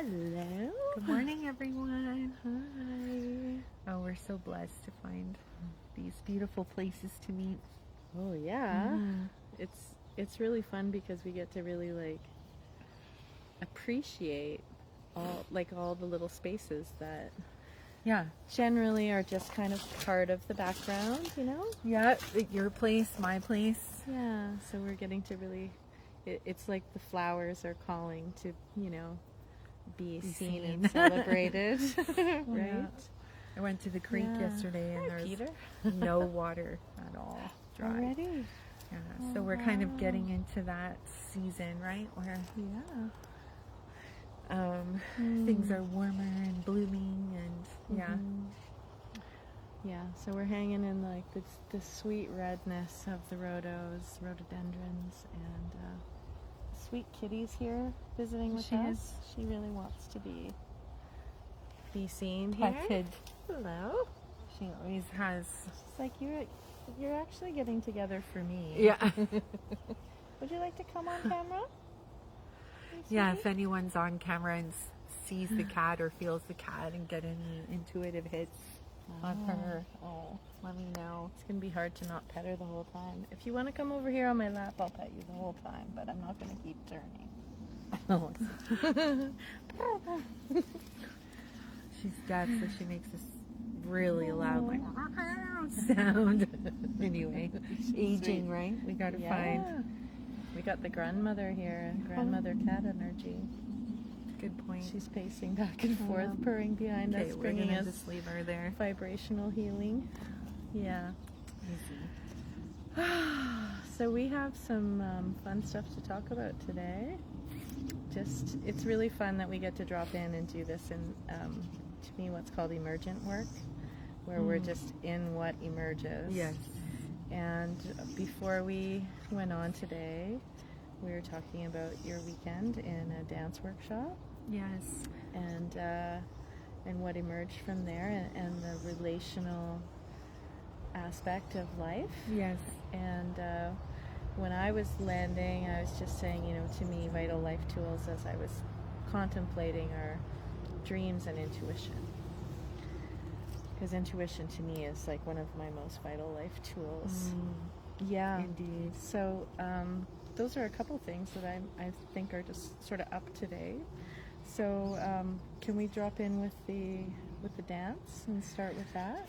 Hello. Good morning, everyone. Hi. Oh, we're so blessed to find these beautiful places to meet. Oh yeah. Mhm. It's really fun because we get to really like appreciate all the little spaces that Yeah. generally are just kind of part of the background, you know? Yeah, your place, my place. Yeah. So we're getting to really it's like the flowers are calling to, be seen and celebrated. Right? Yeah. I went to the creek yesterday and Hi, there's Peter. no water at all. Dry. Already? Yeah. So we're kind of getting into that season, right? Where things are warmer and blooming and Yeah, so we're hanging in like the sweet redness of the rhododendrons, and sweet kitty's here visiting with us. She really wants to be seen here. petted. Hello. She always has. She's like, you're actually getting together for me. Yeah. Would you like to come on camera? Yeah, if anyone's on camera and sees the cat or feels the cat and get any intuitive hits on her, let me know. It's going to be hard to not pet her the whole time. If you want to come over here on my lap, I'll pet you the whole time, but I'm not going to keep turning. She's deaf, so she makes this really loud, like, sound. Anyway, aging, right? We got to find. We got the grandmother here, grandmother cat energy. Good point. She's pacing back and forth, purring behind us, we're bringing gonna us just leave her there. Vibrational healing. Yeah. Easy. So we have some fun stuff to talk about today. It's really fun that we get to drop in and do this in, to me, what's called emergent work, where we're just in what emerges. Yes. And before we went on today, we were talking about your weekend in a dance workshop. Yes. And what emerged from there, and the relational aspect of life. Yes. And when I was landing, I was just saying, to me, vital life tools, as I was contemplating, are dreams and intuition. Because intuition to me is like one of my most vital life tools. Yeah. Indeed. So those are a couple things that I think are just sort of up today. So can we drop in with the dance and start with that?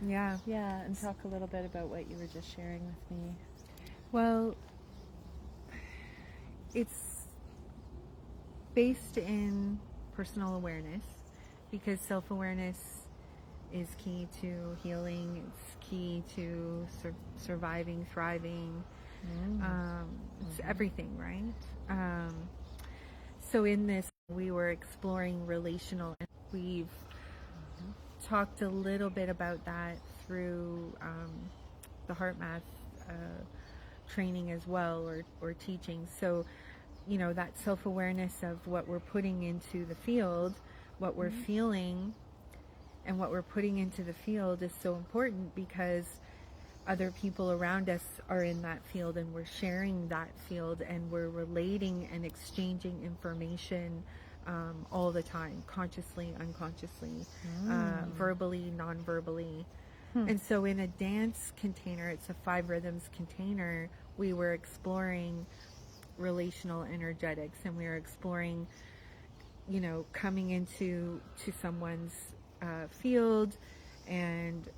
Yeah. Yeah, and talk a little bit about what you were just sharing with me. Well, it's based in personal awareness, because self-awareness is key to healing. It's key to surviving, thriving. It's everything, right? So in this, we were exploring relational, and we've talked a little bit about that through the HeartMath training as well, or teaching. So, that self-awareness of what we're putting into the field, what we're feeling, and what we're putting into the field is so important, because other people around us are in that field, and we're sharing that field, and we're relating and exchanging information all the time, consciously, unconsciously, verbally, non-verbally. And so in a dance container, it's a 5 rhythms container, we were exploring relational energetics, and we were exploring, coming into someone's field, and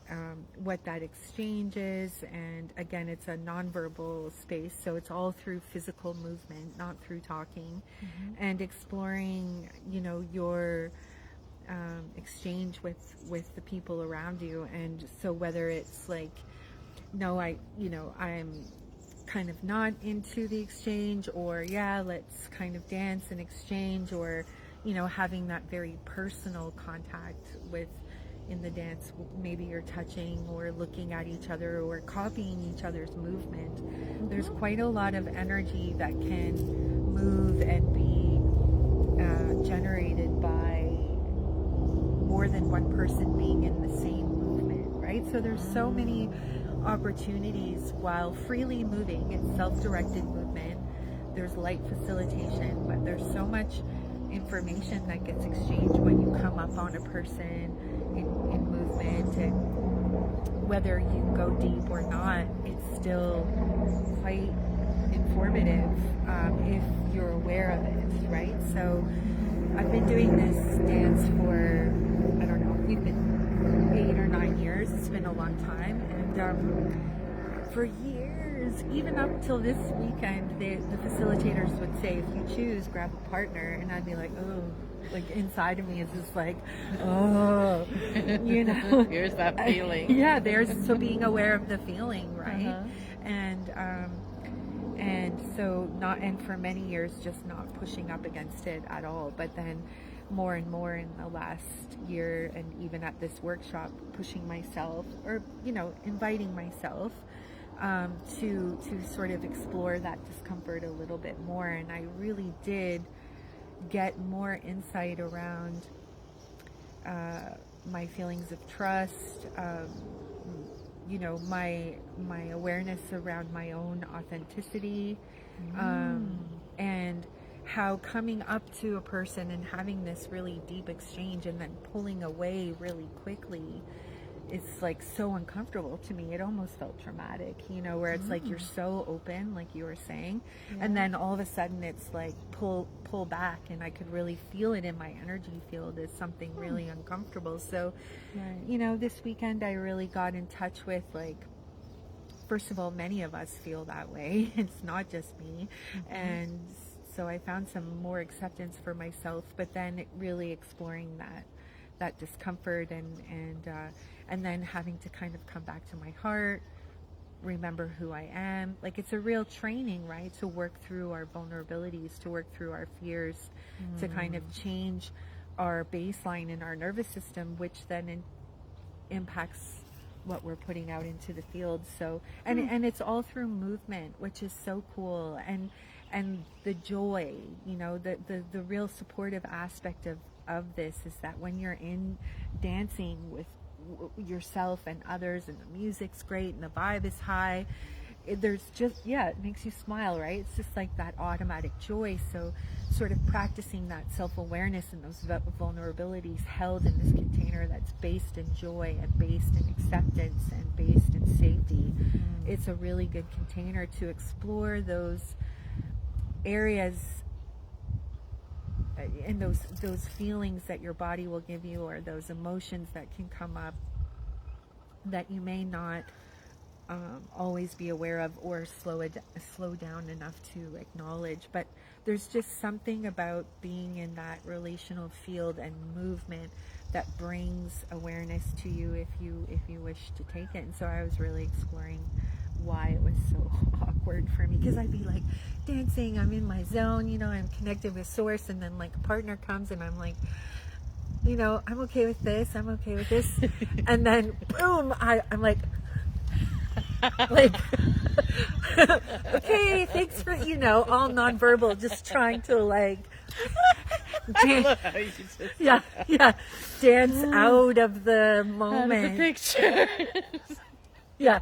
what that exchange is. And again, it's a nonverbal space, so it's all through physical movement, not through talking. And exploring, your exchange with the people around you. And so whether it's like, no, I'm kind of not into the exchange, or let's kind of dance and exchange, or having that very personal contact with, in the dance, maybe you're touching or looking at each other or copying each other's movement. There's quite a lot of energy that can move and be generated by more than one person being in the same movement, right? So there's so many opportunities while freely moving. It's self-directed movement. There's light facilitation, but there's so much information that gets exchanged when you come up on a person in movement, and whether you go deep or not, it's still quite informative if you're aware of it, right? So I've been doing this dance for, I don't know, we've been 8 or 9 years. It's been a long time, and for years, even up till this weekend, the facilitators would say, if you choose, grab a partner, and I'd be like, oh, like inside of me is just like, oh, you know. Here's that feeling. Yeah, so being aware of the feeling, right? Uh-huh. And so and for many years just not pushing up against it at all, but then more and more in the last year, and even at this workshop, pushing myself, or inviting myself to sort of explore that discomfort a little bit more. And I really did get more insight around my feelings of trust, my awareness around my own authenticity, and how coming up to a person and having this really deep exchange and then pulling away really quickly, it's like so uncomfortable to me. It almost felt traumatic, where it's like you're so open, like you were saying, and then all of a sudden it's like pull back, and I could really feel it in my energy field as something really uncomfortable. So, this weekend I really got in touch with, like, first of all, many of us feel that way. It's not just me. And so I found some more acceptance for myself, but then really exploring that discomfort, and then having to kind of come back to my heart, remember who I am. Like, it's a real training, right? To work through our vulnerabilities, to work through our fears, to kind of change our baseline in our nervous system, which then impacts what we're putting out into the field. So, and it's all through movement, which is so cool. And the joy, the real supportive aspect of this is that when you're in dancing with yourself and others, and the music's great and the vibe is high, there's just, it makes you smile, right? It's just like that automatic joy. So sort of practicing that self-awareness and those vulnerabilities held in this container that's based in joy and based in acceptance and based in safety, it's a really good container to explore those areas and those feelings that your body will give you, or those emotions that can come up that you may not always be aware of, or slow down enough to acknowledge. But there's just something about being in that relational field and movement that brings awareness to you if you wish to take it. And so I was really exploring why it was so awkward for me, because I'd be like dancing, I'm in my zone, I'm connected with source, and then like a partner comes and I'm like, I'm okay with this, and then boom, I'm like okay, thanks for, all nonverbal, just trying to like dance, dance out of the moment, out of the picture. Yeah.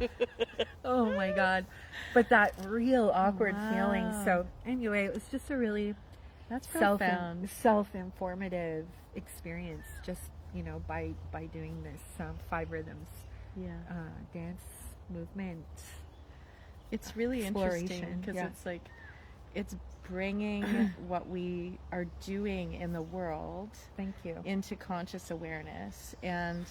Oh my God. But that real awkward feeling. So anyway, it was just a really self-informative experience, just, by doing this 5 rhythms dance movement. It's really interesting because it's like, it's bringing what we are doing in the world into conscious awareness. And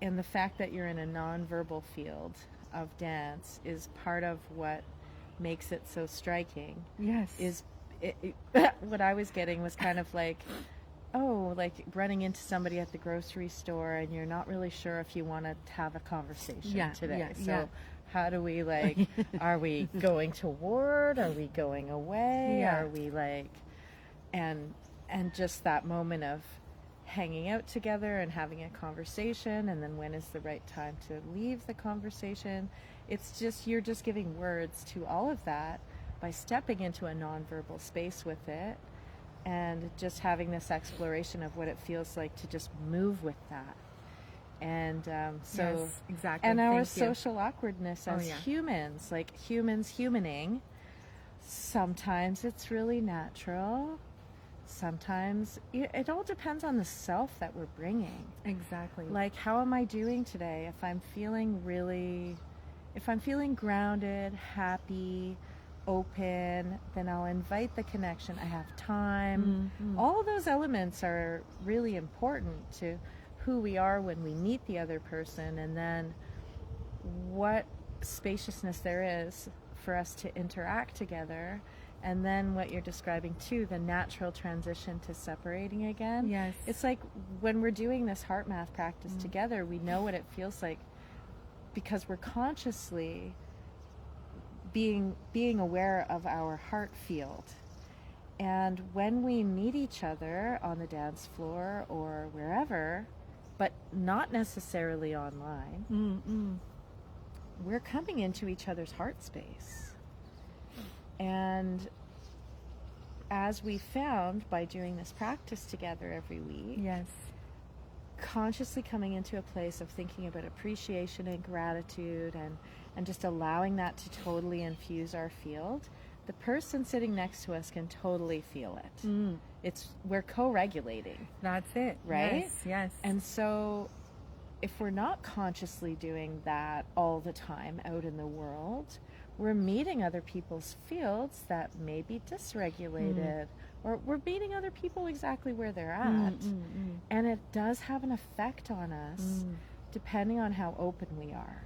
and the fact that you're in a nonverbal field of dance is part of what makes it so striking. Yes. What I was getting was kind of like, like running into somebody at the grocery store and you're not really sure if you want to have a conversation today. How do we are we going toward? Are we going away? Are we and just that moment of hanging out together and having a conversation, and then when is the right time to leave the conversation? It's just, you're just giving words to all of that by stepping into a nonverbal space with it, and just having this exploration of what it feels like to just move with that. And yes, exactly. And our social awkwardness as humans, humans humaning, sometimes it's really natural Sometimes it all depends on the self that we're bringing. Exactly. Like, how am I doing today? If I'm feeling grounded, happy, open, then I'll invite the connection. I have time. All of those elements are really important to who we are when we meet the other person, and then what spaciousness there is for us to interact together. And then what you're describing too, the natural transition to separating again. Yes. It's like when we're doing this HeartMath practice together, we know what it feels like because we're consciously being aware of our heart field. And when we meet each other on the dance floor or wherever, but not necessarily online, we're coming into each other's heart space. And as we found by doing this practice together every week, Yes. consciously coming into a place of thinking about appreciation and gratitude and just allowing that to totally infuse our field, the person sitting next to us can totally feel it. We're co-regulating. That's it. Right? Yes. Yes. And so if we're not consciously doing that all the time out in the world, we're meeting other people's fields that may be dysregulated, or we're meeting other people exactly where they're at. And it does have an effect on us depending on how open we are,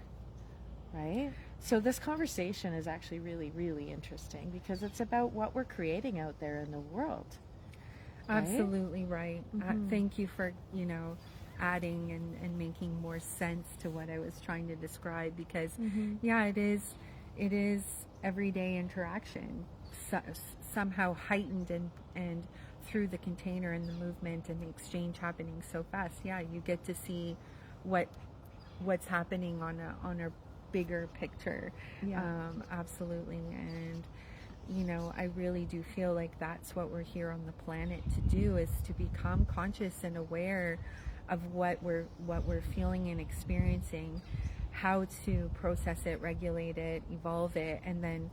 right? So this conversation is actually really, really interesting because it's about what we're creating out there in the world. Right? Absolutely right. Thank you for, adding and making more sense to what I was trying to describe, because it is everyday interaction, somehow heightened and through the container and the movement and the exchange happening so fast. Yeah, you get to see what's happening on a bigger picture. Absolutely. And I really do feel like that's what we're here on the planet to do, is to become conscious and aware of what we're feeling and experiencing, how to process it, regulate it, evolve it, and then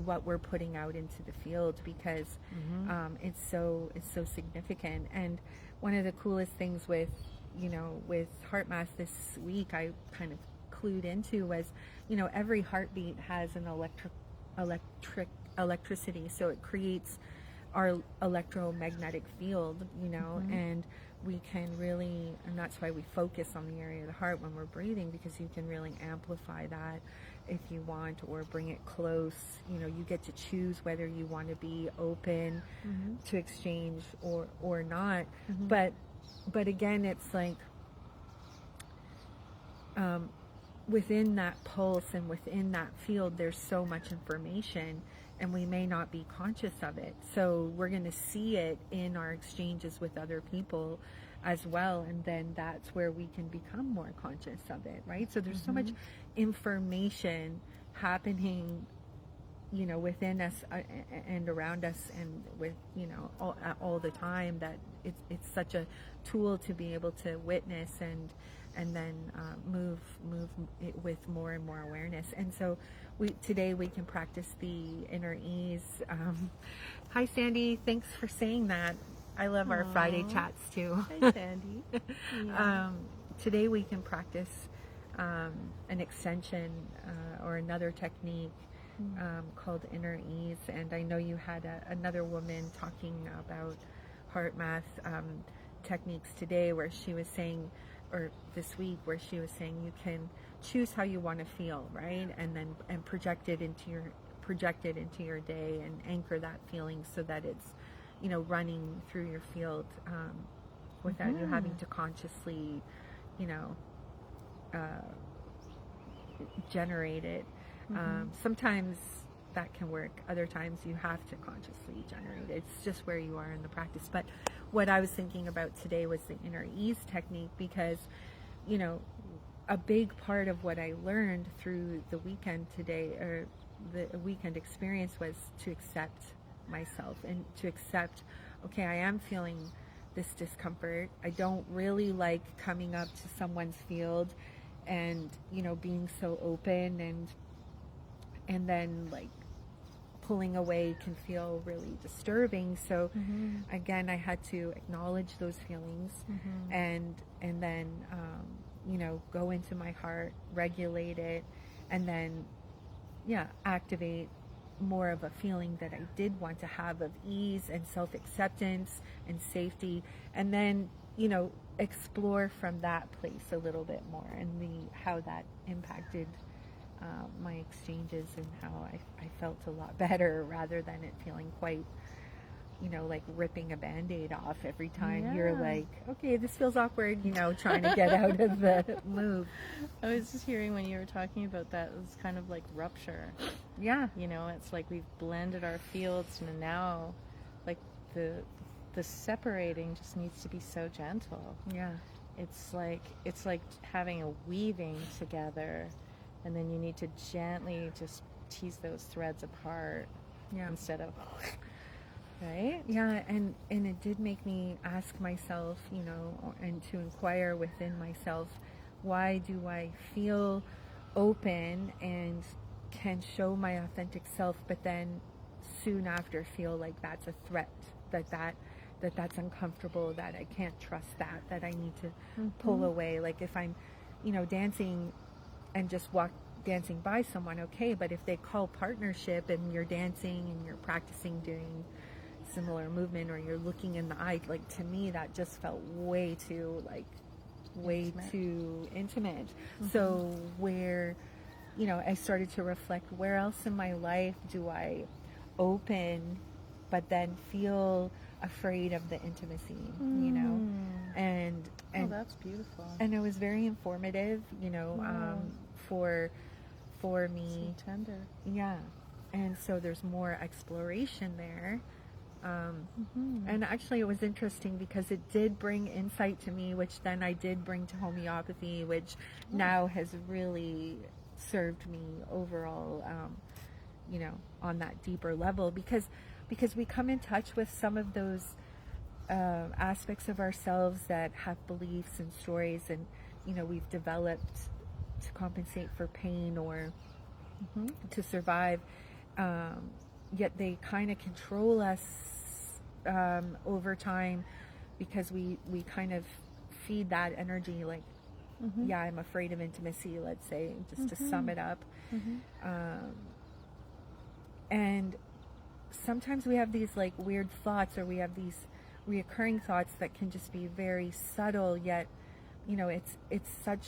what we're putting out into the field, because it's so significant. And one of the coolest things with HeartMath this week I kind of clued into was every heartbeat has an electricity, so it creates our electromagnetic field, and we can really, and that's why we focus on the area of the heart when we're breathing, because you can really amplify that if you want, or bring it close. You get to choose whether you want to be open to exchange or not. But again, it's like within that pulse and within that field, there's so much information, and we may not be conscious of it. So we're going to see it in our exchanges with other people as well, and then that's where we can become more conscious of it, right? So there's so much information happening, within us and around us, and with all the time, that it's such a tool to be able to witness and then move it with more and more awareness. And so today we can practice the inner ease. Hi Sandy, thanks for saying that. I love our Friday chats too. Hi Sandy. Today we can practice an extension or another technique called inner ease. And I know you had another woman talking about HeartMath techniques today, where she was saying, or this week, where she was saying you can choose how you want to feel, right? And then project it into your day, and anchor that feeling so that it's running through your field without you having to consciously generate it. Sometimes that can work, other times you have to consciously generate it. It's just where you are in the practice. But what I was thinking about today was the inner ease technique, because a big part of what I learned through the weekend today, or the weekend experience, was to accept myself, and to accept, okay, I am feeling this discomfort. I don't really like coming up to someone's field and being so open, and then like pulling away can feel really disturbing. So again, I had to acknowledge those feelings and then go into my heart, regulate it, and then activate more of a feeling that I did want to have of ease and self-acceptance and safety, and then explore from that place a little bit more, and how that impacted my exchanges, and how I felt a lot better, rather than it feeling quite like ripping a Band-Aid off every time you're like, okay, this feels awkward, trying to get out of the move. I was just hearing when you were talking about that, it was kind of like rupture. Yeah. It's like we've blended our fields, and now like the separating just needs to be so gentle. Yeah. It's like having a weaving together, and then you need to gently just tease those threads apart instead of right? Yeah, and it did make me ask myself, and to inquire within myself, why do I feel open and can show my authentic self, but then soon after feel like that's a threat, that's uncomfortable, that I can't trust, that I need to pull away. Like if I'm, dancing and just dancing by someone, okay, but if they call partnership and you're dancing and you're practicing doing similar movement, or you're looking in the eye, like to me that just felt way too intimate. So where I started to reflect, where else in my life do I open but then feel afraid of the intimacy, and that's beautiful. And it was very informative, for me. So tender. Yeah. And so there's more exploration there. And actually it was interesting because it did bring insight to me, which then I did bring to homeopathy, which now has really served me overall, on that deeper level, because we come in touch with some of those aspects of ourselves that have beliefs and stories, and we've developed to compensate for pain or to survive, yet they kind of control us over time, because we kind of feed that energy, like I'm afraid of intimacy, let's say, just to sum it up. And sometimes we have these like weird thoughts, or we have these reoccurring thoughts that can just be very subtle, yet it's such,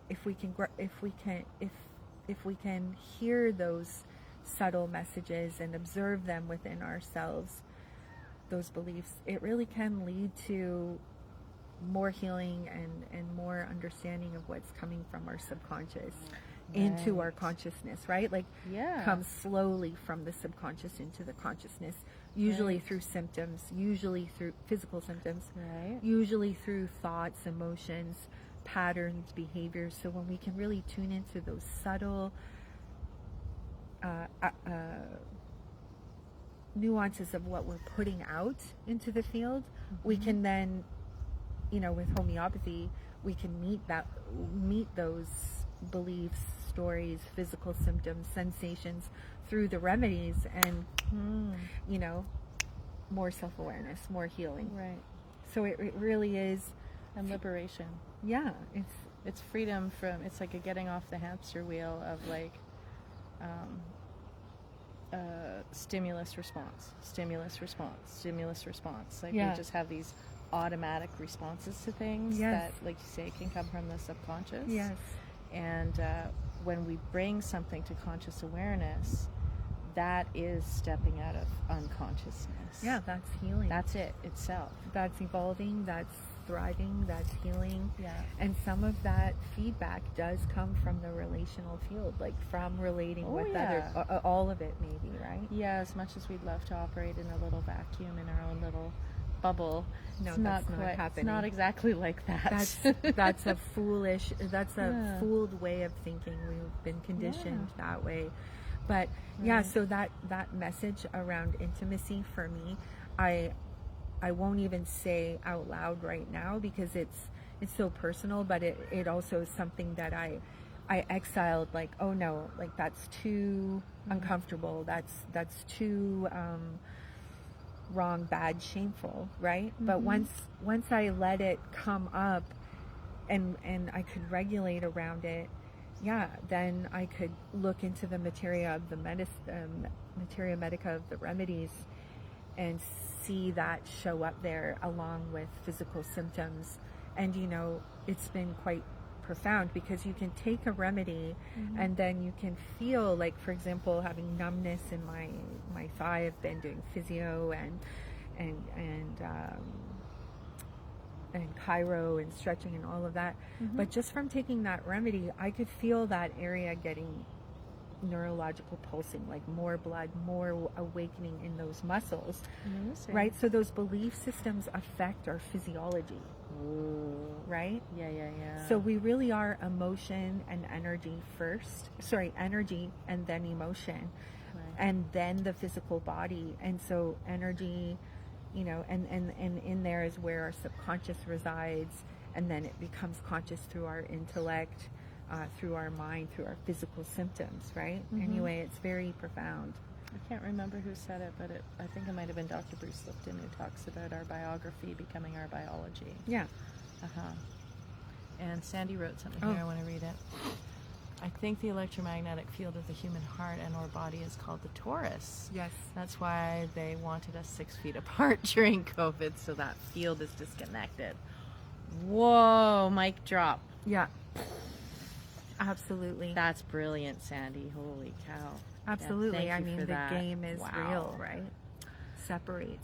if we can hear those subtle messages and observe them within ourselves, those beliefs, it really can lead to more healing and more understanding of what's coming from our subconscious into our consciousness, right? Like comes slowly from the subconscious into the consciousness, usually through symptoms, usually through physical symptoms, usually through thoughts, emotions, patterns, behaviors. So when we can really tune into those subtle nuances of what we're putting out into the field, we can then, with homeopathy, we can meet those beliefs, stories, physical symptoms, sensations through the remedies, and more self-awareness, more healing. Right. So it really is. And liberation. Yeah, it's freedom from, it's like a getting off the hamster wheel of like stimulus response. Like we just have these automatic responses to things that, like you say, can come from the subconscious. Yes. And when we bring something to conscious awareness, that is stepping out of unconsciousness. Yeah, that's healing. That's it itself. That's evolving, that's thriving, that's healing. Yeah. And some of that feedback does come from the relational field, like from relating with others. All of it, maybe, right? Yeah, as much as we'd love to operate in a little vacuum, in our own little bubble, no, it's that's not not happening. It's not exactly like that. That's a fooled way of thinking. We've been conditioned that way. But so that message around intimacy for me, I won't even say out loud right now because it's so personal, but it also is something that I I exiled, like, oh no, like that's too uncomfortable. That's too wrong, bad, shameful, right? But once I let it come up and I could regulate around it, yeah, then I could look into the materia of the materia medica of the remedies and see that show up there along with physical symptoms. And it's been quite profound, because you can take a remedy and then you can feel, like, for example, having numbness in my thigh. I've been doing physio and chiro and stretching and all of that, but just from taking that remedy, I could feel that area getting neurological pulsing, like more blood, more awakening in those muscles. Amazing. Right? So those belief systems affect our physiology. Ooh. Right? Yeah. So we really are emotion and energy first. Sorry, energy and then emotion. Right. And then the physical body. And so energy, and in there is where our subconscious resides, and then it becomes conscious through our intellect, through our mind, through our physical symptoms, right? Anyway, it's very profound. I can't remember who said it, but I think it might have been Dr. Bruce Lipton, who talks about our biography becoming our biology. Yeah. And Sandy wrote something here. I want to read it. I think the electromagnetic field of the human heart and or body is called the torus. Yes. That's why they wanted us 6 feet apart during COVID, so that field is disconnected. Whoa, mic drop. Yeah. Absolutely. That's brilliant, Sandy. Holy cow. Absolutely. Yeah, I mean, the game is wow. real, right? Separate.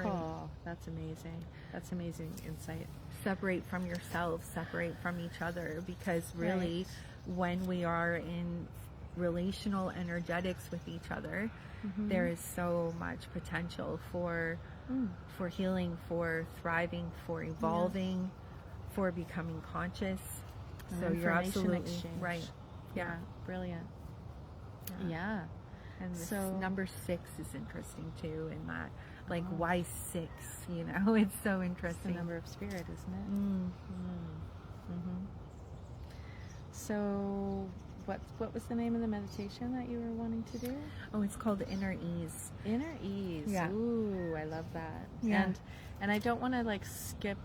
Oh, that's amazing. That's amazing insight. Separate from yourself, separate from each other, because really, when we are in relational energetics with each other, there is so much potential for healing, for thriving, for evolving, for becoming conscious. So you're absolutely right. Yeah, brilliant. Yeah. And this So number 6 is interesting too, in that, like, why 6? It's so interesting. It's the number of spirit, isn't it? So, what was the name of the meditation that you were wanting to do? Oh, it's called Inner Ease. Inner Ease. Yeah. Ooh, I love that. Yeah. And I don't want to like skip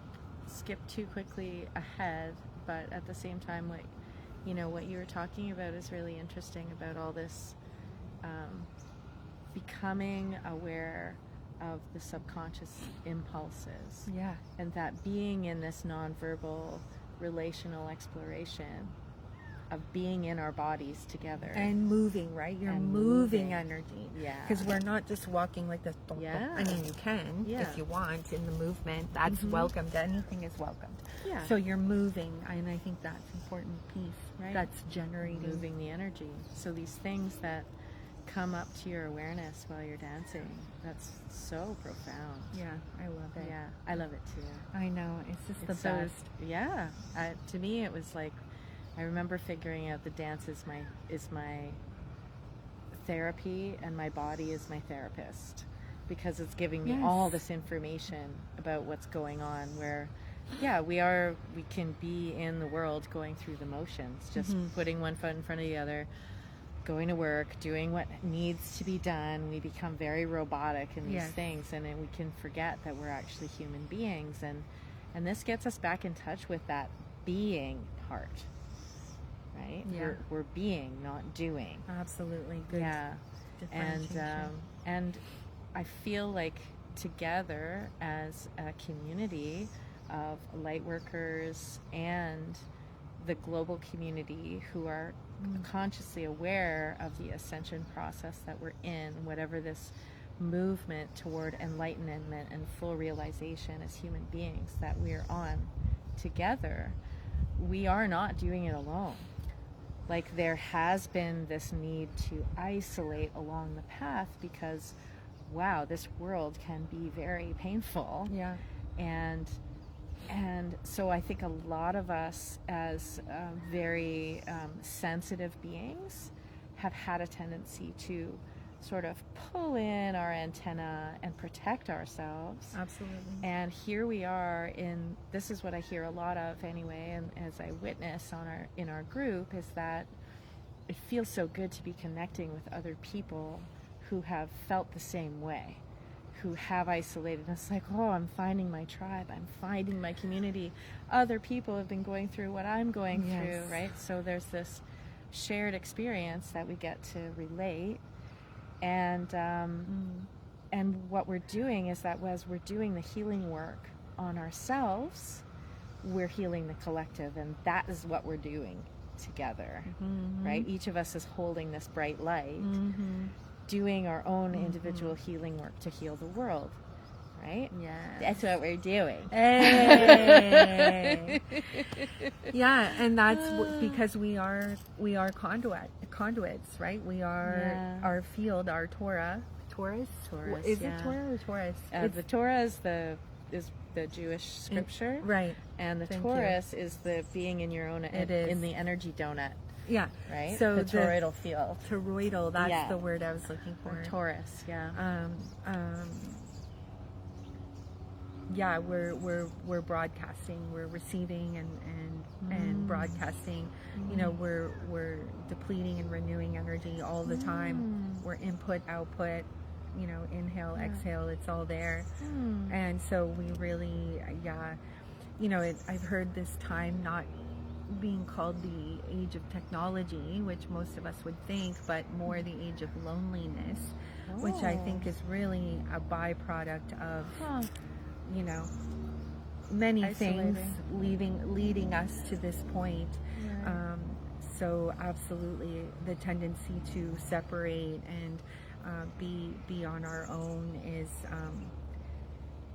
too quickly ahead, but at the same time, like, what you were talking about is really interesting about all this becoming aware of the subconscious impulses. Yeah. And that being in this nonverbal relational exploration of being in our bodies together. And moving, right? You're moving energy. Yeah. Because we're not just walking like this. Yeah. I mean, you can if you want in the movement. That's welcomed. Anything is welcomed. Yeah. So you're moving, and I think that's an important piece. Right. That's generating. Moving the energy. So these things that come up to your awareness while you're dancing, that's so profound. Yeah, I love it. Yeah, I love it too. I know. It's just the so, best. Yeah. To me, it was like, I remember figuring out the dance is my therapy, and my body is my therapist, because it's giving me all this information about what's going on, where we can be in the world going through the motions, just putting one foot in front of the other, going to work, doing what needs to be done. We become very robotic in these things, and then we can forget that we're actually human beings, and this gets us back in touch with that being part. Right? Yeah. We're being, not doing. Absolutely. Good. Yeah. And I feel like together as a community of light workers and the global community who are consciously aware of the ascension process that we're in, whatever this movement toward enlightenment and full realization as human beings that we're on together, we are not doing it alone. Like, there has been this need to isolate along the path because, wow, this world can be very painful. Yeah. And so I think a lot of us as very sensitive beings have had a tendency to sort of pull in our antenna and protect ourselves. Absolutely. And here we are this is what I hear a lot of anyway, and as I witness in our group, is that it feels so good to be connecting with other people who have felt the same way, who have isolated. And it's like, oh, I'm finding my tribe, I'm finding my community. Other people have been going through what I'm going through, right? So there's this shared experience that we get to relate. And what we're doing is that as we're doing the healing work on ourselves, we're healing the collective, and that is what we're doing together, right? Each of us is holding this bright light, doing our own individual healing work to heal the world, right? Yeah, that's what we're doing. Hey. Yeah, and that's because we are conduits, right? We are our field, our Torah. Taurus? Is it Torah or Taurus? The Torah is the Jewish scripture, right? And the Taurus is the being in your own in the energy donut. Yeah. Right. So the toroidal field. Toroidal. That's the word I was looking for. Or Taurus. Yeah. Yeah. We're broadcasting. We're receiving and broadcasting. You know, we're depleting and renewing energy all the time. We're input, output. You know, inhale, exhale. It's all there. And so we really, you know, I've heard this time not being called the age of technology, which most of us would think, but more the age of loneliness, which I think is really a byproduct of, you know, many things leading us to this point. So absolutely the tendency to separate and be on our own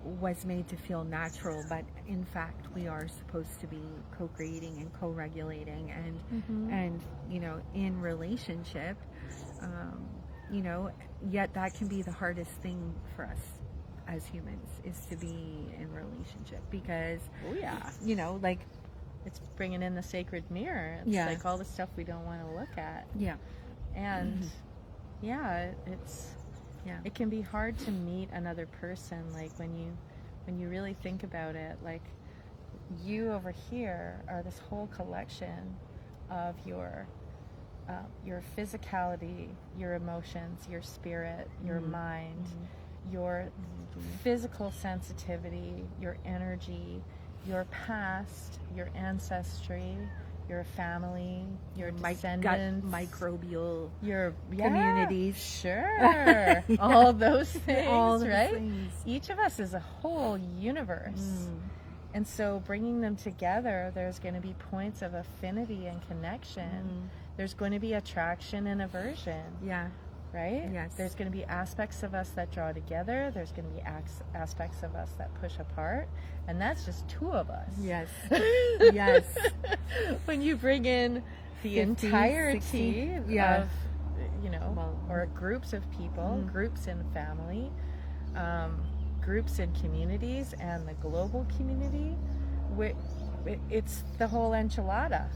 was made to feel natural, but in fact we are supposed to be co-creating and co-regulating and you know, in relationship, you know, yet that can be the hardest thing for us as humans, is to be in relationship, because you know, like, it's bringing in the sacred mirror. It's like all the stuff we don't want to look at. And it can be hard to meet another person, like when you really think about it, like you over here are this whole collection of your physicality, your emotions, your spirit, your mind, your physical sensitivity, your energy, your past, your ancestry, your family, your descendants, microbial, your communities. Sure. All those things, all those right? things. Each of us is a whole universe. And so bringing them together, there's going to be points of affinity and connection. There's going to be attraction and aversion. Right? Yes. There's going to be aspects of us that draw together. There's going to be aspects of us that push apart. And that's just two of us. Yes. When you bring in the 50, entirety 60, of, you know, or groups of people, groups in family, groups in communities, and the global community, it's the whole enchilada.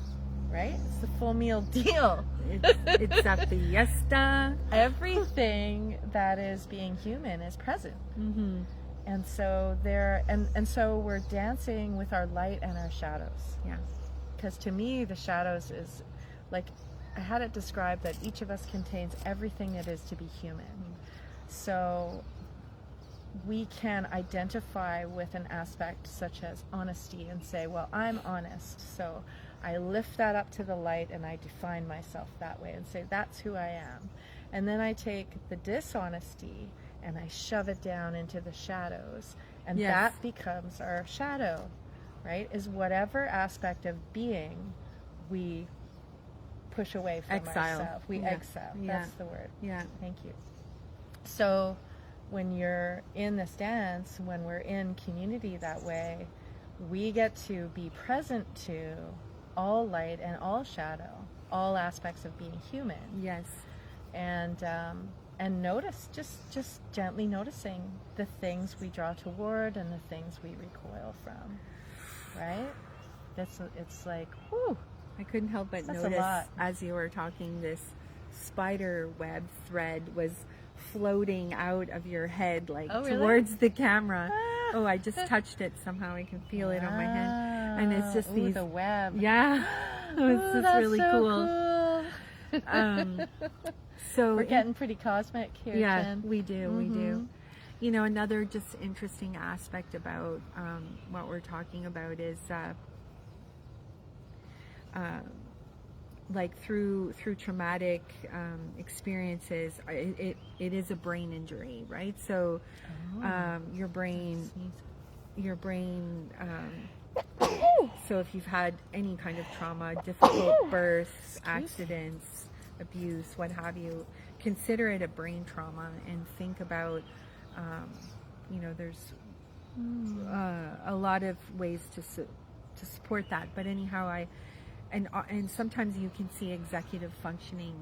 Right? It's the full meal deal. It's a fiesta. Everything that is being human is present. And so so we're dancing with our light and our shadows. Because to me, the shadows is like, I had it described that each of us contains everything it is to be human. So we can identify with an aspect such as honesty and say, well, I'm honest, so I lift that up to the light and I define myself that way and say, that's who I am. And then I take the dishonesty and I shove it down into the shadows, and that becomes our shadow, right? Is whatever aspect of being we push away from ourselves. We exile. That's the word. Thank you. So when you're in this dance, when we're in community that way, we get to be present to all light and all shadow, all aspects of being human. And notice, just gently noticing the things we draw toward and the things we recoil from, right? It's like, whew. I couldn't help but That's notice a lot. as you were talking, this spider web thread was floating out of your head, like Oh, really? towards the camera. Ah. Oh, I just touched it. Somehow I can feel it on my hand. And it's just Ooh, these, the web. yeah, it's Ooh, just that's really so cool. cool. So We're getting pretty cosmic here, yeah, Jen. we do. You know, another just interesting aspect about what we're talking about is like through traumatic experiences, it is a brain injury, right? So your brain so if you've had any kind of trauma, difficult births, accidents, abuse, what have you, consider it a brain trauma and think about you know, there's a lot of ways to support that. But anyhow, and sometimes you can see executive functioning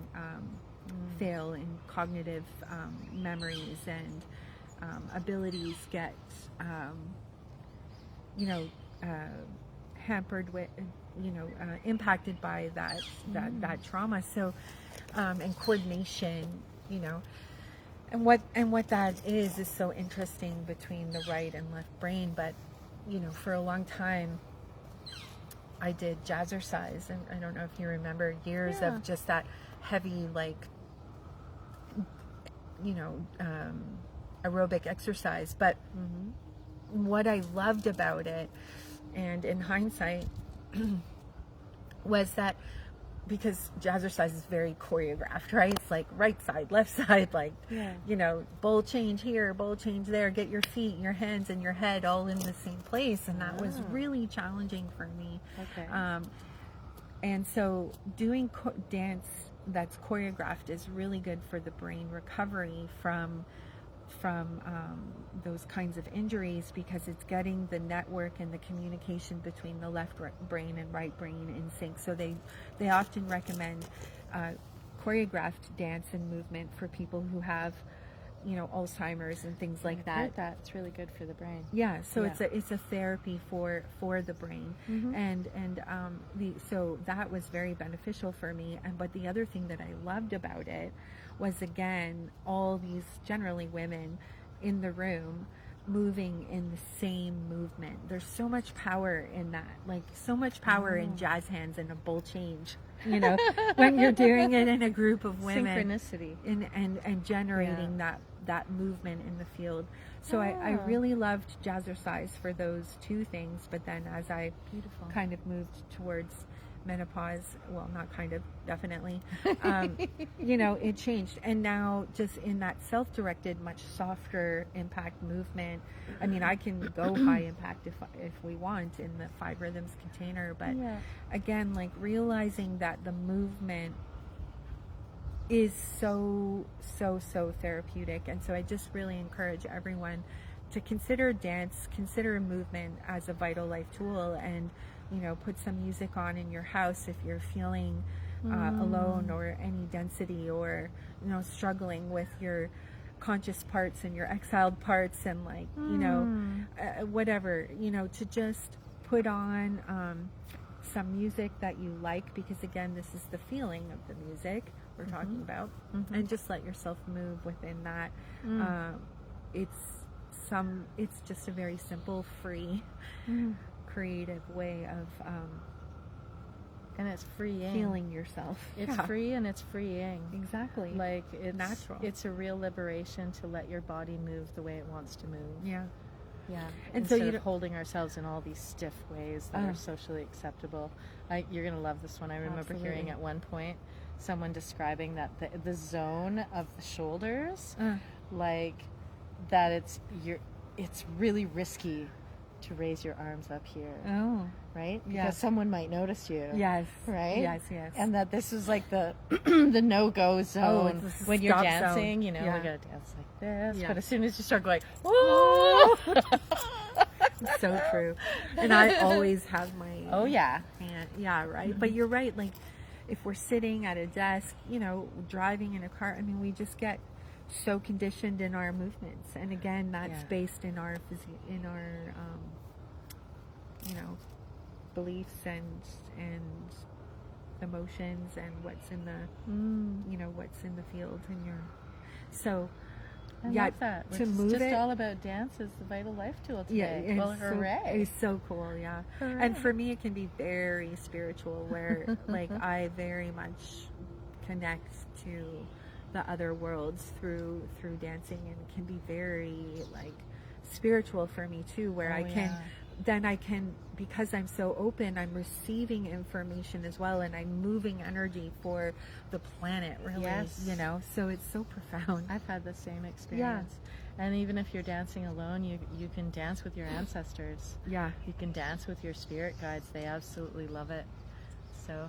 fail, and cognitive memories and abilities get you know, hampered with, you know, impacted by that trauma. So and coordination, you know. And what that is so interesting between the right and left brain. But, you know, for a long time, I did jazzercise, and I don't know if you remember years of just that heavy, like, you know, aerobic exercise. But what I loved about it, and in hindsight, was that because jazzercise is very choreographed, right? It's like right side, left side, like, you know, bowl change here, bowl change there, get your feet, your hands, and your head all in the same place. And that was really challenging for me. Okay. And so doing dance that's choreographed is really good for the brain recovery from those kinds of injuries, because it's getting the network and the communication between the left brain and right brain in sync. So they often recommend choreographed dance and movement for people who have, you know, Alzheimer's and things like that. Heard that. It's really good for the brain. Yeah, so it's a therapy for the brain, and so that was very beneficial for me. But the other thing that I loved about it was, again, all these generally women in the room moving in the same movement. There's so much power in that, like so much power in jazz hands and a bowl change, you know, when you're doing it in a group of women. Synchronicity. And generating that movement in the field. So I really loved jazzercise for those two things. But then as I kind of moved towards menopause, well, not kind of, definitely, you know, it changed. And now just in that self-directed, much softer impact movement, I mean, I can go high impact if we want in the 5 rhythms container, but again, like realizing that the movement is so therapeutic. And so I just really encourage everyone to consider dance, consider movement as a vital life tool, and, you know, put some music on in your house if you're feeling alone, or any density, or, you know, struggling with your conscious parts and your exiled parts, and like, you know, whatever, you know, to just put on some music that you like, because again, this is the feeling of the music we're talking about, and just let yourself move within that. It's just a very simple, free, creative way of and it's freeing. Feeling yourself. It's free and it's freeing. Exactly. Like, it's natural. It's a real liberation to let your body move the way it wants to move. Yeah. Yeah. And instead so of holding ourselves in all these stiff ways that are socially acceptable. You're going to love this one. I remember hearing at one point someone describing that the zone of the shoulders, like that it's really risky to raise your arms up here. Oh. Right? Because someone might notice you. Yes. Right? Yes. And that this is like the the no-go zone when you're dancing, you know, we gotta dance like this. Yeah. But as soon as you start going, oh! It's so true. And I always have my hand. Yeah, right. But you're right. Like, if we're sitting at a desk, you know, driving in a car, I mean, we just get so conditioned in our movements. And again, that's based in our you know, beliefs and emotions, and what's in the you know, what's in the field in your. So I yeah, love that. to It's move just it. all about dance as the vital life tool today. Yeah, Well, hooray. it's so cool, yeah. Hooray. And for me, it can be very spiritual, where like I very much connect to the other worlds through dancing, and it can be very like spiritual for me too, where I can, because I'm so open, I'm receiving information as well, and I'm moving energy for the planet, really. Yes. You know, so it's so profound. I've had the same experience. And even if you're dancing alone, you can dance with your ancestors. Yeah. You can dance with your spirit guides. They absolutely love it. So,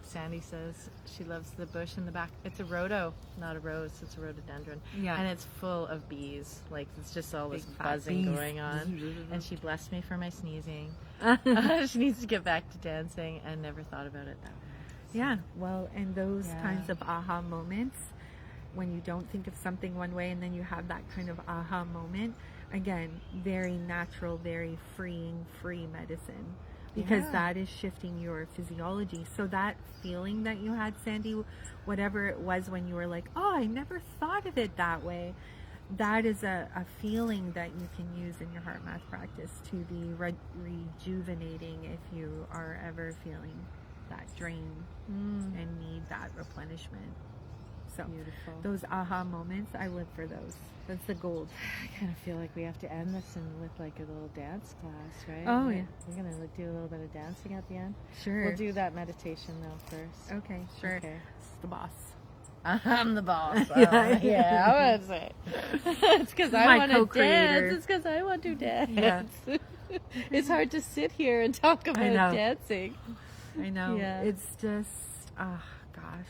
Sandy says she loves the bush in the back. It's a rhodo, not a rose. It's a rhododendron. Yeah. And it's full of bees. Like, it's just all this Big fat buzzing bees. going on. And she blessed me for my sneezing. She needs to get back to dancing, and never thought about it that way. So, Yeah. Well, and those kinds of aha moments, when you don't think of something one way and then you have that kind of aha moment, again, very natural, very freeing, free medicine. Because that is shifting your physiology. So that feeling that you had, Sandy, whatever it was when you were like, oh, I never thought of it that way, that is a feeling that you can use in your HeartMath practice to be rejuvenating if you are ever feeling that drain and need that replenishment. So beautiful. Those aha moments, I live for those. That's the gold. I kind of feel like we have to end this with like a little dance class, right? Oh, yeah. We're going to do a little bit of dancing at the end. Sure. We'll do that meditation though first. Okay, sure. Okay. It's the boss. I'm the boss. Yeah. I would say. It's because I want to dance. It's because I want to dance. Yeah. It's hard to sit here and talk about dancing. I know. Yeah. It's just, oh, gosh.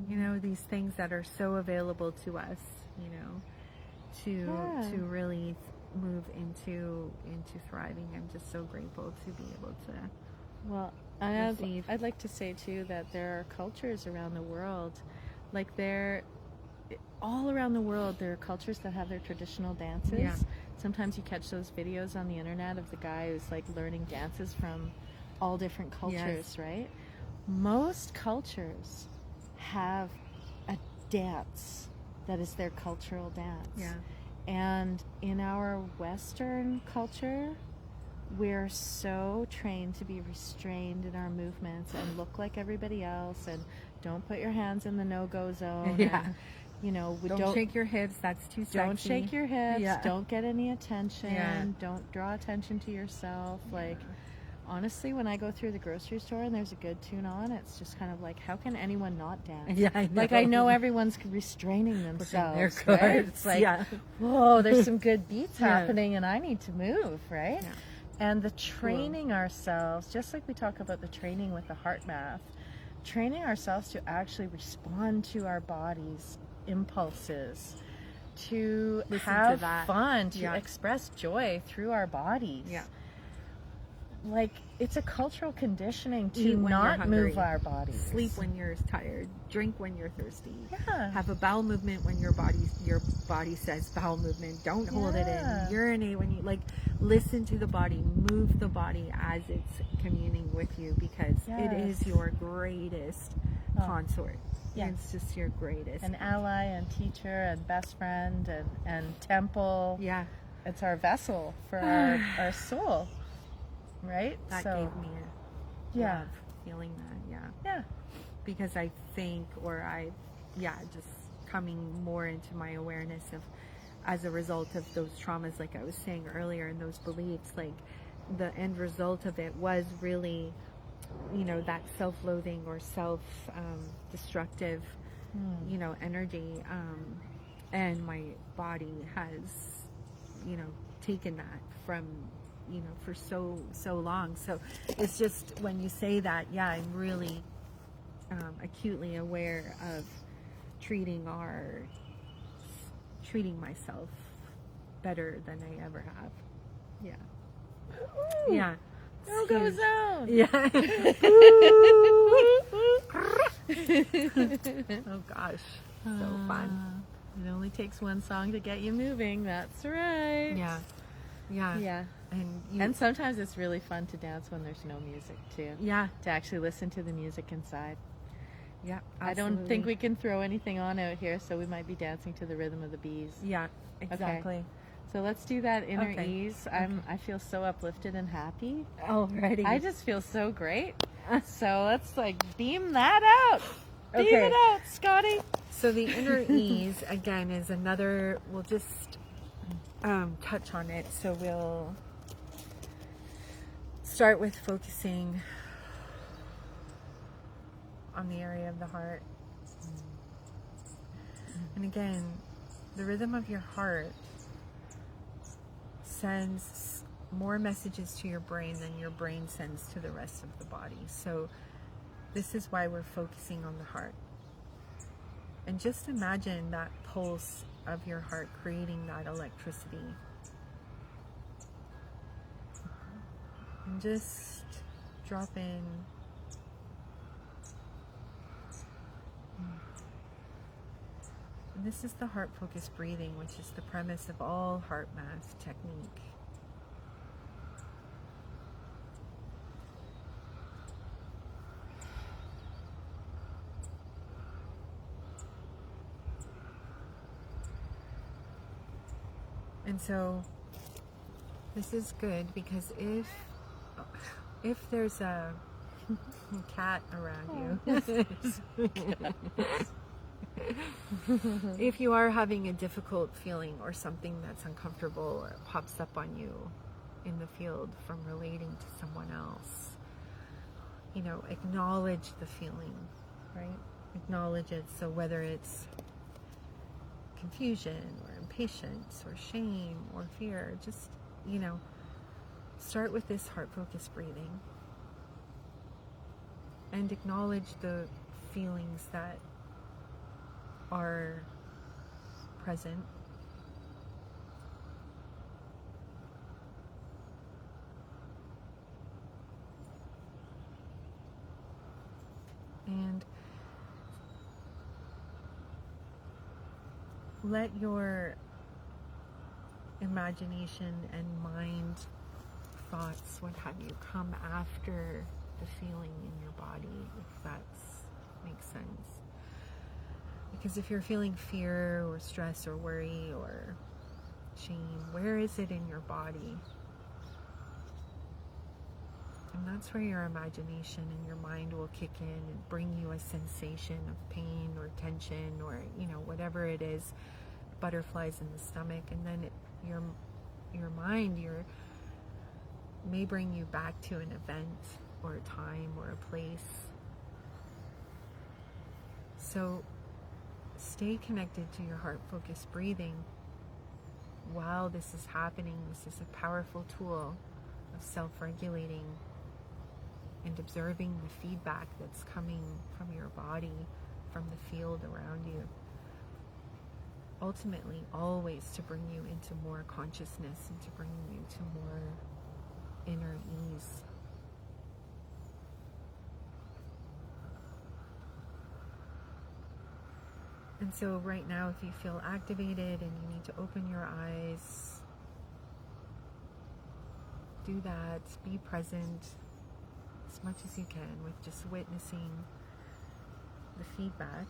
You know, these things that are so available to us, you know, to really move into thriving. I'm just so grateful to be able to. Well, I'd like to say too that there are cultures around the world, like all around the world, there are cultures that have their traditional dances. Yeah. Sometimes you catch those videos on the internet of the guy who's like learning dances from all different cultures, right? Most cultures have a dance that is their cultural dance. Yeah. And in our Western culture, we're so trained to be restrained in our movements and look like everybody else, and don't put your hands in the no-go zone. Yeah. And, you know, don't shake your hips. That's too sexy. Don't shake your hips. Yeah. Don't get any attention. Yeah. Don't draw attention to yourself. Like, honestly, when I go through the grocery store and there's a good tune on, it's just kind of like, how can anyone not dance? Yeah, I know. Like, I know everyone's restraining themselves, their right? cards. It's like, whoa, there's some good beats happening and I need to move, right? Yeah. And the training ourselves, just like we talk about the training with the HeartMath, training ourselves to actually respond to our body's impulses, to have fun, to express joy through our bodies. Yeah. Like, it's a cultural conditioning to not move our bodies. Sleep when you're tired. Drink when you're thirsty. Yeah. Have a bowel movement when your body says bowel movement. Don't hold it in. Urinate when you listen to the body. Move the body as it's communing with you, because it is your greatest consort. Yes. It's just your greatest. An ally and teacher and best friend and temple. Yeah. It's our vessel for our soul. Right? That gave me a love feeling that, Yeah. Because I think, just coming more into my awareness of, as a result of those traumas, like I was saying earlier, and those beliefs, like the end result of it was really, you know, that self-loathing or self-destructive, you know, energy. And my body has, you know, taken that from, you know, for so long. So it's just, when you say that, I'm really acutely aware of treating myself better than I ever have. Ooh, yeah no-go zone. Yeah. Oh gosh, so fun. It only takes one song to get you moving. That's right. Yeah. And sometimes it's really fun to dance when there's no music too. Yeah. To actually listen to the music inside. Yeah, I absolutely. don't think we can throw anything on out here, so we might be dancing to the rhythm of the bees. Yeah, exactly. So let's do that inner Okay. ease. I feel so uplifted and happy. Alrighty. I just feel so great. So let's like beam that out. Beam Okay. it out, Scotty. So the inner ease, again, is another, we'll just touch on it. So we'll start with focusing on the area of the heart. And again, the rhythm of your heart sends more messages to your brain than your brain sends to the rest of the body. So this is why we're focusing on the heart. And just imagine that pulse of your heart creating that electricity. And just drop in. And this is the heart-focused breathing, which is the premise of all HeartMath technique. And so this is good because if there's a cat around you, if you are having a difficult feeling or something that's uncomfortable or pops up on you in the field from relating to someone else, acknowledge the feeling, right? Acknowledge it. So whether it's confusion or impatience or shame or fear, just, start with this heart-focused breathing and acknowledge the feelings that are present. And let your imagination and mind, thoughts, what have you, come after the feeling in your body, if that makes sense. Because if you're feeling fear or stress or worry or shame, where is it in your body? And that's where your imagination and your mind will kick in and bring you a sensation of pain or tension or, whatever it is, butterflies in the stomach. And then your mind may bring you back to an event or a time or a place. So stay connected to your heart-focused breathing while this is happening. This is a powerful tool of self-regulating and observing the feedback that's coming from your body, from the field around you. Ultimately, always to bring you into more consciousness and to bring you to more inner ease. And so right now, if you feel activated and you need to open your eyes, do that. Be present as much as you can with just witnessing the feedback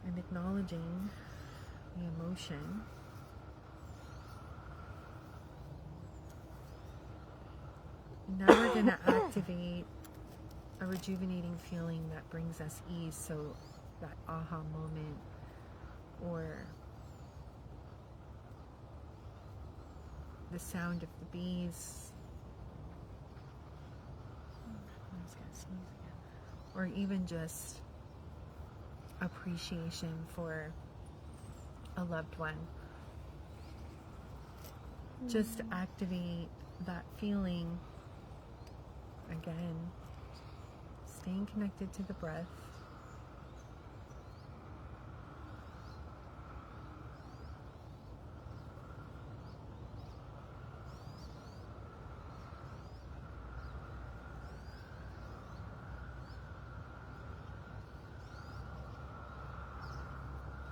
and acknowledging the emotion. Now we're going to activate a rejuvenating feeling that brings us ease. So that aha moment, or the sound of the bees, I was gonna sneeze again. Or even just appreciation for a loved one. Just activate that feeling again, staying connected to the breath.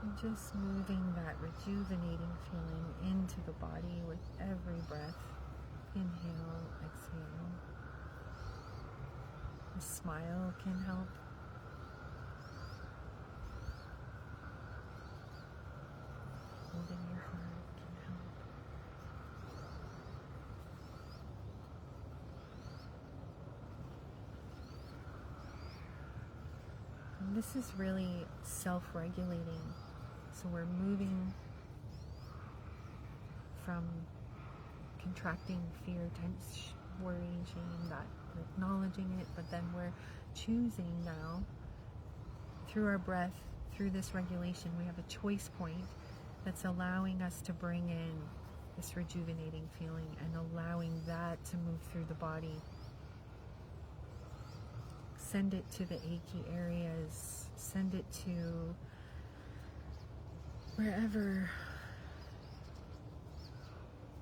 And just moving that rejuvenating feeling into the body with every breath. Inhale, exhale. A smile can help. Holding your heart can help. And this is really self-regulating. So we're moving from contracting fear, tense, worry, shame, that we're acknowledging it, but then we're choosing now through our breath, through this regulation, we have a choice point that's allowing us to bring in this rejuvenating feeling and allowing that to move through the body. Send it to the achy areas, send it to wherever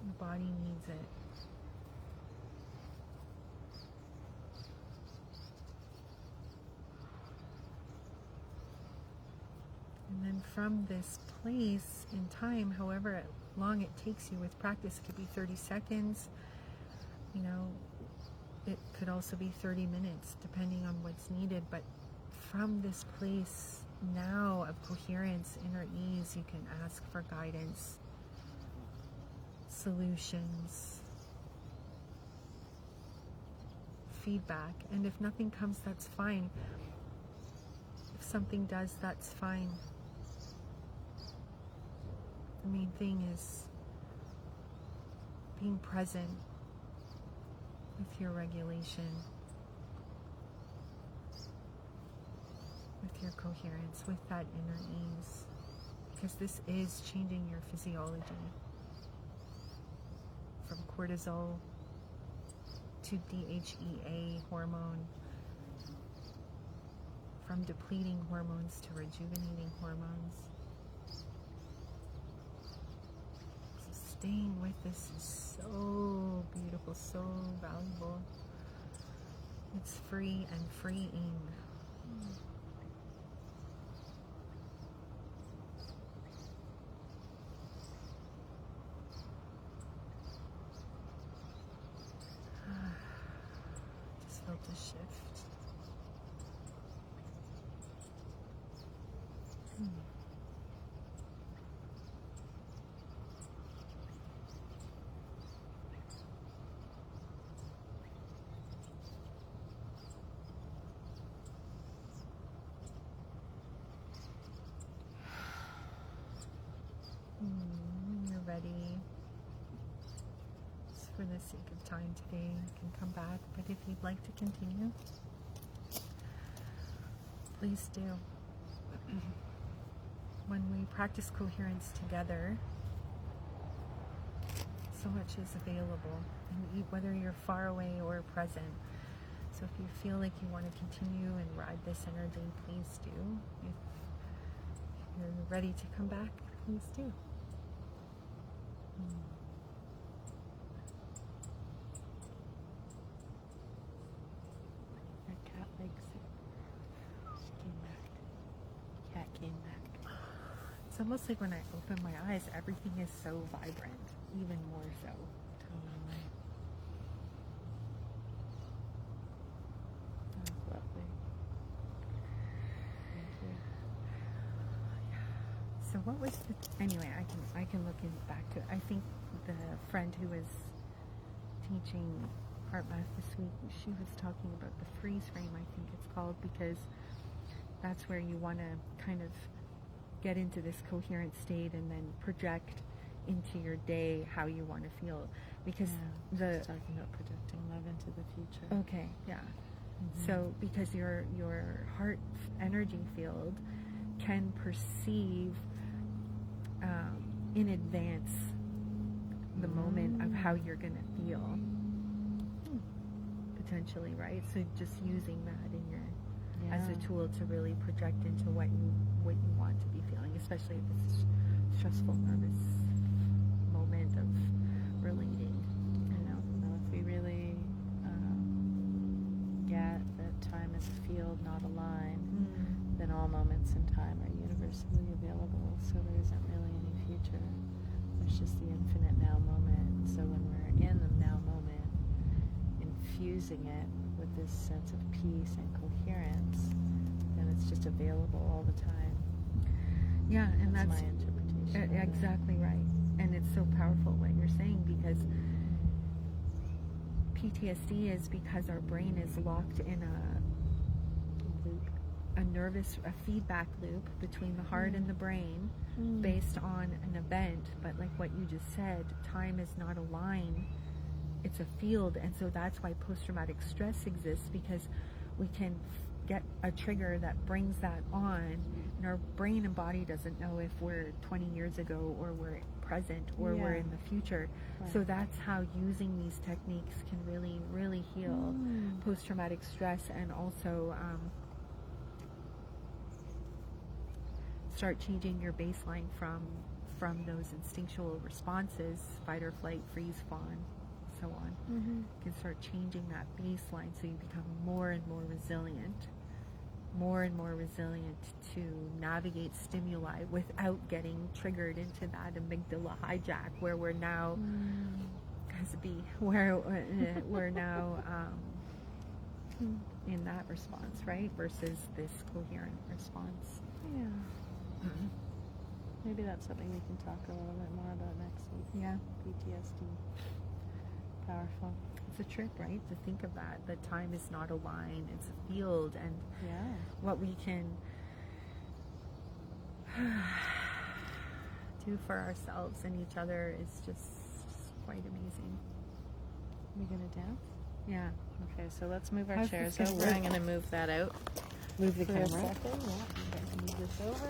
the body needs it. And then from this place in time, however long it takes you with practice, it could be 30 seconds, you know, it could also be 30 minutes, depending on what's needed. But from this place now of coherence, inner ease, you can ask for guidance, solutions, feedback. And if nothing comes, that's fine. If something does, that's fine. The main thing is being present with your regulation, with your coherence, with that inner ease, because this is changing your physiology from cortisol to DHEA hormone, from depleting hormones to rejuvenating hormones. So staying with this is so beautiful, so valuable. It's free and freeing. Just felt a shift. You're ready. Just for the sake of time today, you can come back, but if you'd like to continue, please do. When we practice coherence together, so much is available, and whether you're far away or present. So if you feel like you want to continue and ride this energy, please do. If you're ready to come back, please do. Your cat likes it. She came back. Cat came back. It's almost like when I open my eyes, everything is so vibrant, even more so. Totally. That's lovely. Thank you. So what was the, anyway, I can look back to it. I think the friend who was teaching HeartMath this week, she was talking about the freeze frame, I think it's called, because that's where you want to kind of get into this coherent state and then project into your day how you want to feel. Because talking about projecting love into the future. Okay, yeah. Mm-hmm. So because your heart energy field can perceive in advance the moment of how you're going to feel, potentially, right? So just using that in your as a tool to really project into what you want to be feeling, especially if it's a stressful, nervous moment of relating. You know, if we really get that time is a field, not a line, then all moments in time are universally available. So there isn't really any future. There's just the infinite now moment. So when we're in the now moment, infusing it with the this sense of peace and coherence, then it's just available all the time. Yeah, and that's my interpretation. Of exactly right. And it's so powerful what you're saying, because PTSD is because our brain is locked in a feedback loop between the heart and the brain based on an event. But like what you just said, time is not a line, it's a field. And so that's why post-traumatic stress exists, because we can get a trigger that brings that on, and our brain and body doesn't know if we're 20 years ago or we're present or we're in the future. Right. So that's how using these techniques can really, really heal post-traumatic stress, and also start changing your baseline from those instinctual responses, fight or flight, freeze, fawn, so on. You can start changing that baseline so you become more and more resilient to navigate stimuli without getting triggered into that amygdala hijack, where we're now we're now in that response, right, versus this coherent response. Yeah. Maybe that's something we can talk a little bit more about next week. Yeah. PTSD. Powerful. It's a trip, right? To think of that. That time is not a line, it's a field, and what we can do for ourselves and each other is just quite amazing. Are we gonna dance? Yeah. Okay, so let's move our chairs over. I'm gonna move that out. Move the camera. For a second, move this over.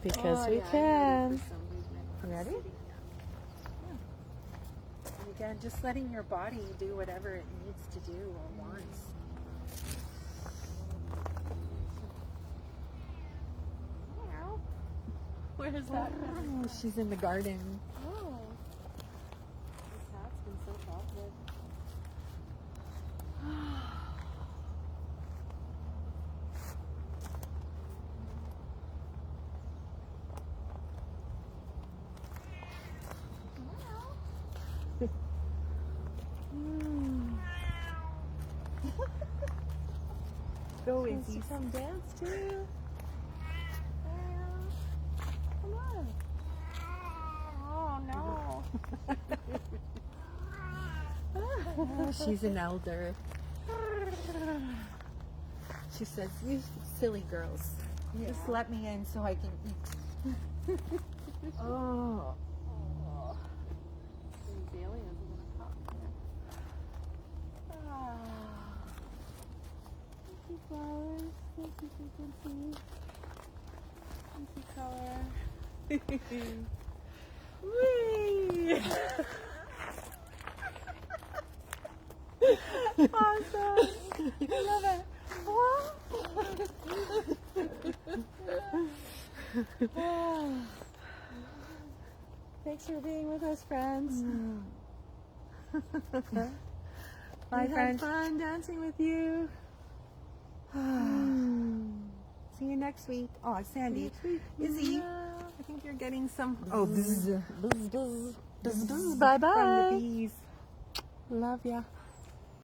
Because we can. You ready? Yeah. And again, just letting your body do whatever it needs to do or wants. Where is that? Oh, she's in the garden. Oh. This hat's been so chocolate. Go, Wants Izzy. to come dance too. Come on. Oh no. She's an elder. She says, "You silly girls, just let me in so I can eat." Oh. These aliens are gonna pop here. Thank you, flowers. Thank you, frequency. Thank you, color. Whee! Awesome! I love it. Thanks for being with us, friends. Bye, friends. Had fun dancing with you. See you next week. Oh, Sandy. Izzy, Yeah. I think you're getting some. Oh, bzz, Buzz, buzz. Bye bye. from the bees. Love ya.